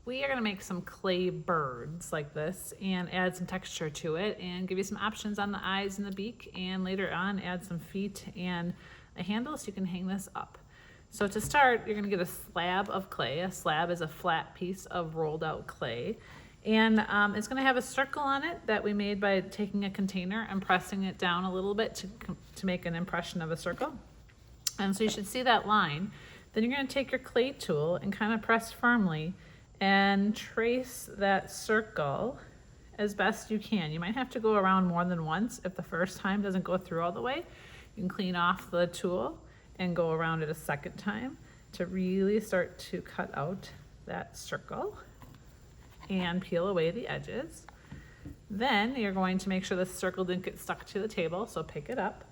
we are gonna make some clay birds like this and add some texture to it and give you some options on the eyes and the beak, and later on add some feet and a handle so you can hang this up. So to start, you're gonna get a slab of clay. A slab is a flat piece of rolled out clay. And it's gonna have a circle on it that we made by taking a container and pressing it down a little bit to make an impression of a circle. And so you should see that line. Then you're gonna take your clay tool and kind of press firmly and trace that circle as best you can. You might have to go around more than once. If the first time doesn't go through all the way, you can clean off the tool and go around it a second time to really start to cut out that circle and peel away the edges. Then you're going to make sure the circle didn't get stuck to the table, so pick it up.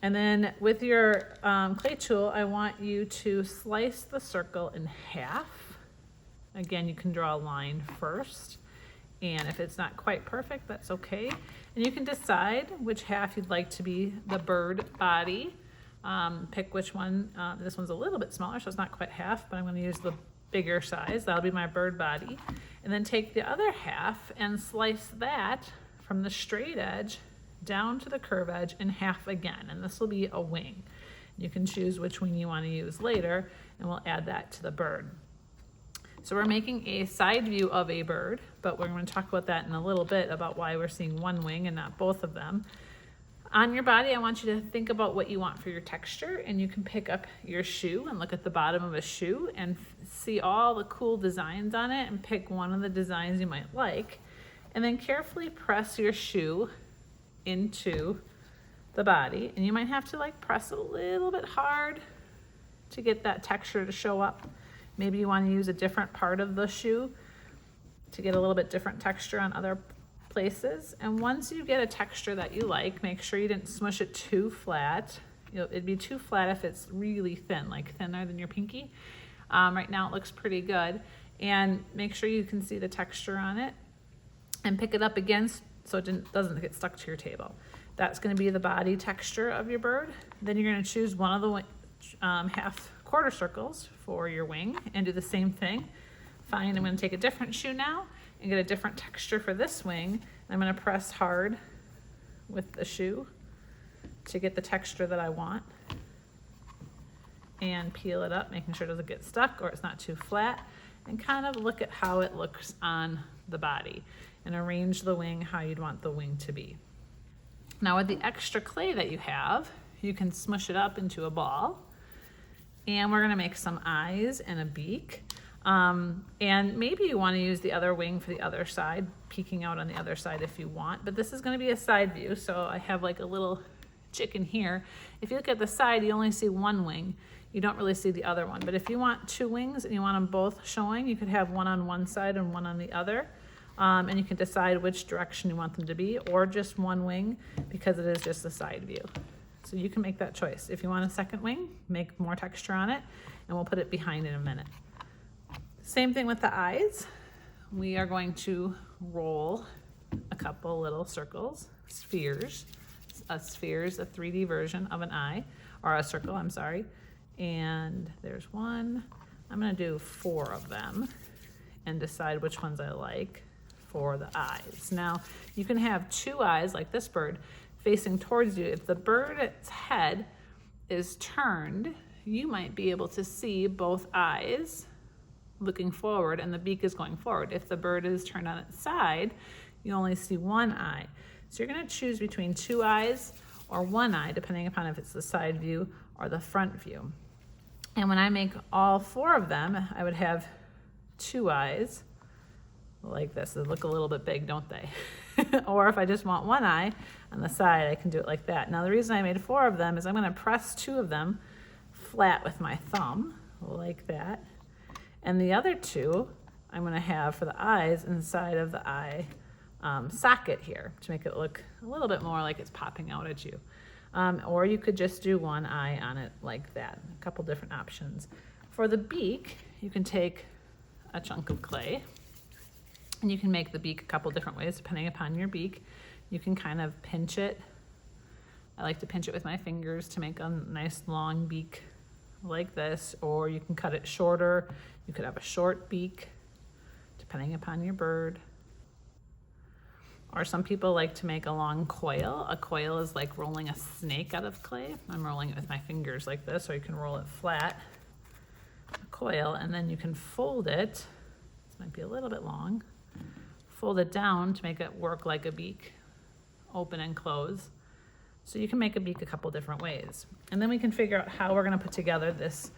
And then with your clay tool, I want you to slice the circle in half. Again, you can draw a line first, and if it's not quite perfect, that's okay. And you can decide which half you'd like to be the bird body. Pick which one. This one's a little bit smaller, so it's not quite half, but I'm going to use the bigger size. That'll be my bird body. And then take the other half and slice that from the straight edge down to the curve edge in half again, and this will be a wing. You can choose which wing you want to use later, and we'll add that to the bird. So we're making a side view of a bird, but we're going to talk about that in a little bit, about why we're seeing one wing and not both of them. On your body, I want you to think about what you want for your texture, and you can pick up your shoe and look at the bottom of a shoe and see all the cool designs on it and pick one of the designs you might like, and then carefully press your shoe into the body. And you might have to press a little bit hard to get that texture to show up. Maybe you want to use a different part of the shoe to get a little bit different texture on other places. And once you get a texture that you like, make sure you didn't smush it too flat. It'd be too flat if it's really thin, like thinner than your pinky. Right now it looks pretty good. And make sure you can see the texture on it and pick it up again so it doesn't get stuck to your table. That's going to be the body texture of your bird. Then you're going to choose one of the half quarter circles for your wing and do the same thing. Fine, I'm going to take a different shoe now and get a different texture for this wing. I'm going to press hard with the shoe to get the texture that I want and peel it up, making sure it doesn't get stuck or it's not too flat, and kind of look at how it looks on the body and arrange the wing how you'd want the wing to be. Now with the extra clay that you have, you can smush it up into a ball, and we're gonna make some eyes and a beak. And maybe you wanna use the other wing for the other side, peeking out on the other side if you want, but this is gonna be a side view, so I have like a little chicken here. If you look at the side, you only see one wing. You don't really see the other one, but if you want two wings and you want them both showing, you could have one on one side and one on the other. And you can decide which direction you want them to be, or just one wing, because it is just a side view. So you can make that choice. If you want a second wing, make more texture on it, and we'll put it behind in a minute. Same thing with the eyes. We are going to roll a couple little circles, spheres. A sphere is a 3D version of an eye, or a circle, I'm sorry. And there's one. I'm gonna do 4 of them and decide which ones I like for the eyes. Now, you can have 2 eyes like this bird facing towards you. If the bird's head is turned, you might be able to see both eyes looking forward and the beak is going forward. If the bird is turned on its side, you only see one eye. So you're gonna choose between 2 eyes or 1 eye, depending upon if it's the side view or the front view. And when I make all 4 of them, I would have 2 eyes like this. They look a little bit big, don't they? Or if I just want 1 eye on the side, I can do it like that. Now the reason I made 4 of them is I'm gonna press 2 of them flat with my thumb, like that. And the other 2, I'm gonna have for the eyes inside of the eye socket here to make it look a little bit more like it's popping out at you. Or you could just do 1 eye on it like that. A couple different options. For the beak, you can take a chunk of clay, and you can make the beak a couple different ways depending upon your beak. You can kind of pinch it. I like to pinch it with my fingers to make a nice long beak like this, or you can cut it shorter. You could have a short beak, depending upon your bird. Or some people like to make a long coil. A coil is like rolling a snake out of clay. I'm rolling it with my fingers like this, or you can roll it flat. A coil, and then you can fold it. This might be a little bit long. Fold it down to make it work like a beak, open and close. So you can make a beak a couple different ways. And then we can figure out how we're gonna put together this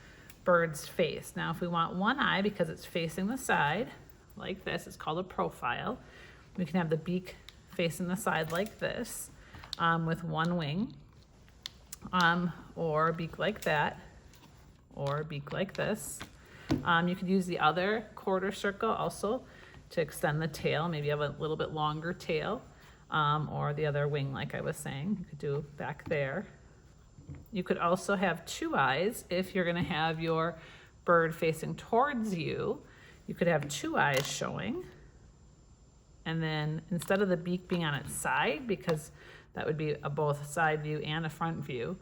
bird's face. Now, if we want one eye because it's facing the side, like this, it's called a profile. We can have the beak facing the side like this, with one wing, or a beak like that, or a beak like this. You could use the other quarter circle also to extend the tail. Maybe you have a little bit longer tail, or the other wing like I was saying. You could do back there. You could also have two eyes if you're gonna have your bird facing towards you. You could have two eyes showing. And then instead of the beak being on its side, because that would be a both side view and a front view,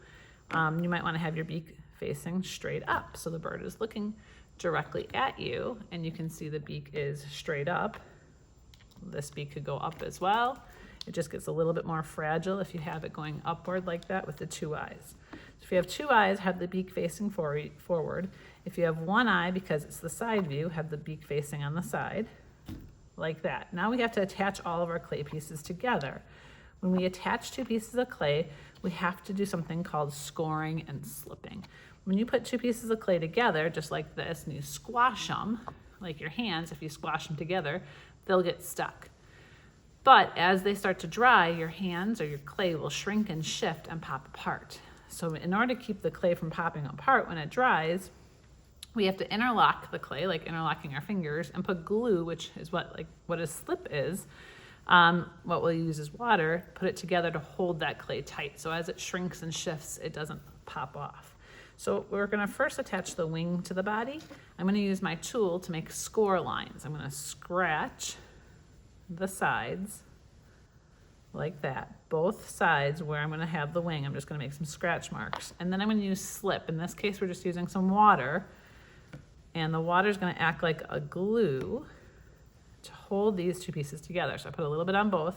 you might want to have your beak facing straight up. So the bird is looking directly at you, and you can see the beak is straight up. This beak could go up as well. It just gets a little bit more fragile if you have it going upward like that with the two eyes. So if you have two eyes, have the beak facing forward. If you have one eye, because it's the side view, have the beak facing on the side. Like that. Now we have to attach all of our clay pieces together. When we attach two pieces of clay, we have to do something called scoring and slipping. When you put two pieces of clay together, just like this, and you squash them, like your hands, if you squash them together, they'll get stuck. But as they start to dry, your hands or your clay will shrink and shift and pop apart. So in order to keep the clay from popping apart when it dries, we have to interlock the clay, like interlocking our fingers, and put glue, which is what a slip is. What we'll use is water, put it together to hold that clay tight. So as it shrinks and shifts, it doesn't pop off. So we're gonna first attach the wing to the body. I'm gonna use my tool to make score lines. I'm gonna scratch the sides like that. Both sides where I'm gonna have the wing, I'm just gonna make some scratch marks. And then I'm gonna use slip. In this case, we're just using some water. And the water is going to act like a glue to hold these two pieces together. So I put a little bit on both,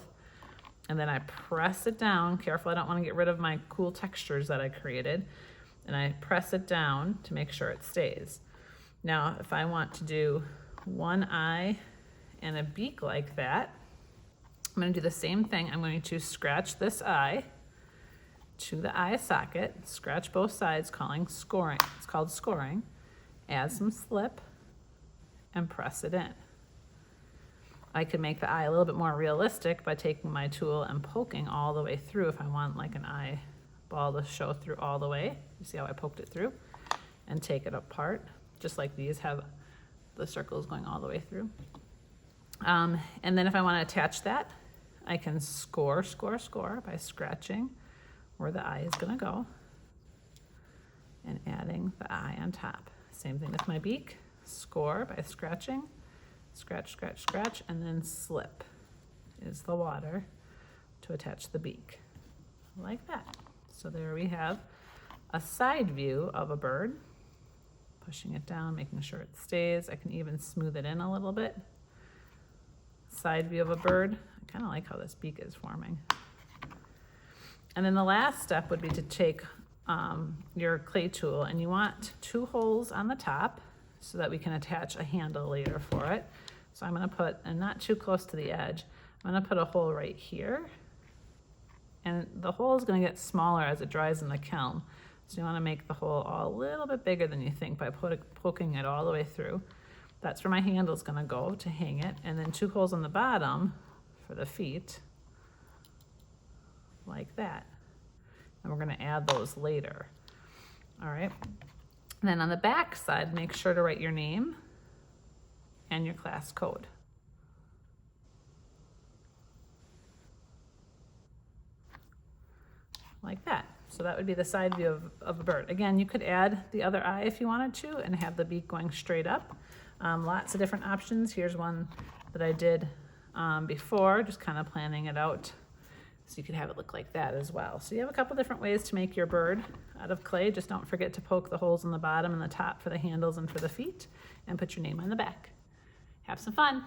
and then I press it down. Careful, I don't want to get rid of my cool textures that I created. And I press it down to make sure it stays. Now, if I want to do one eye and a beak like that, I'm going to do the same thing. I'm going to scratch this eye to the eye socket, scratch both sides, calling scoring. It's called scoring. Add some slip and press it in. I could make the eye a little bit more realistic by taking my tool and poking all the way through if I want like an eyeball to show through all the way. You see how I poked it through? And take it apart, just like these have the circles going all the way through. And then if I want to attach that, I can score by scratching where the eye is going to go and adding the eye on top. Same thing with my beak. Score by scratching, scratch, scratch, scratch, and then slip is the water to attach the beak, like that. So there we have a side view of a bird. Pushing it down, making sure it stays. I can even smooth it in a little bit. Side view of a bird. I kind of like how this beak is forming. And then the last step would be to take your clay tool, and you want two holes on the top so that we can attach a handle later for it. So I'm going to put, and not too close to the edge, I'm going to put a hole right here, and the hole is going to get smaller as it dries in the kiln. So you want to make the hole a little bit bigger than you think by poking it all the way through. That's where my handle is going to go to hang it, and then two holes on the bottom for the feet, like that. And we're going to add those later. All right. And then on the back side, make sure to write your name and your class code. Like that. So that would be the side view of a bird. Again, you could add the other eye if you wanted to and have the beak going straight up. Lots of different options. Here's one that I did before, just kind of planning it out. So you could have it look like that as well. So you have a couple different ways to make your bird out of clay. Just don't forget to poke the holes in the bottom and the top for the handles and for the feet, and put your name on the back. Have some fun.